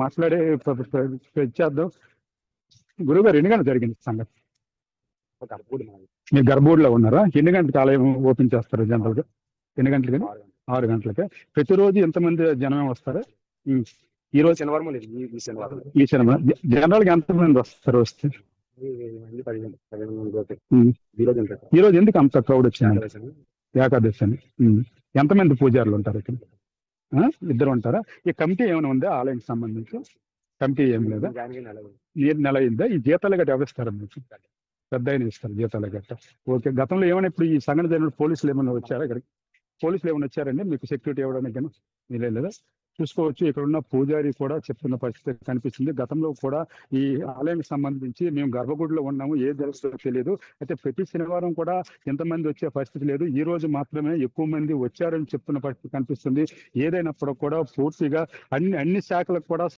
మాట్లాడే ఇచ్చేద్దాం. గురువుగారు ఎన్ని గంటలు జరిగింది సంగతి? మీరు గర్భూడిలో ఉన్నారా? ఎన్ని గంటలకు ఆలయం ఓపెన్ చేస్తారు జనరల్గా? ఎన్ని గంటలకి? 6 గంటలకి. ప్రతిరోజు ఎంతమంది జనమే వస్తారు? ఈ రోజు శనివారం ఈ శనివారం జనరల్గా ఎంతమంది వస్తారు? వస్తే ఈ రోజు ఎందుకు అంత క్రౌడ్ వచ్చింది? ఏకాదశి అని. ఎంతమంది పూజారులు ఉంటారు ఇక్కడ? 2 ఉంటారా? ఈ కమిటీ ఏమైనా ఉందా ఆలయానికి సంబంధించి? కమిటీ ఏం లేదా? నెల అయిందా? ఈ జీతాలు గట్ట ఎవరిస్తారా మీకు? పెద్ద ఆయన ఇస్తారు జీతాలు గట్ట. ఓకే. గతంలో ఏమైనా ఇప్పుడు ఈ సంఘటన జరిగిన పోలీసులు ఏమైనా వచ్చారా ఇక్కడికి? పోలీసులు ఏమైనా వచ్చారండి మీకు సెక్యూరిటీ ఇవ్వడానికి? లేదా? చూసుకోవచ్చు. ఇక్కడ ఉన్న పూజారి కూడా చెప్తున్న పరిస్థితి కనిపిస్తుంది. గతంలో కూడా ఈ ఆలయానికి సంబంధించి మేము గర్భగుడిలో ఉన్నాము, ఏం జరుగుతుందో తెలియదు, అయితే ప్రతి శనివారం కూడా ఎంతమంది వచ్చే పరిస్థితి లేదు, ఈ రోజు మాత్రమే ఎక్కువ మంది వచ్చారని చెప్తున్న పరిస్థితి కనిపిస్తుంది. ఏదైనప్పుడు కూడా పూర్తిగా అన్ని శాఖలకు కూడా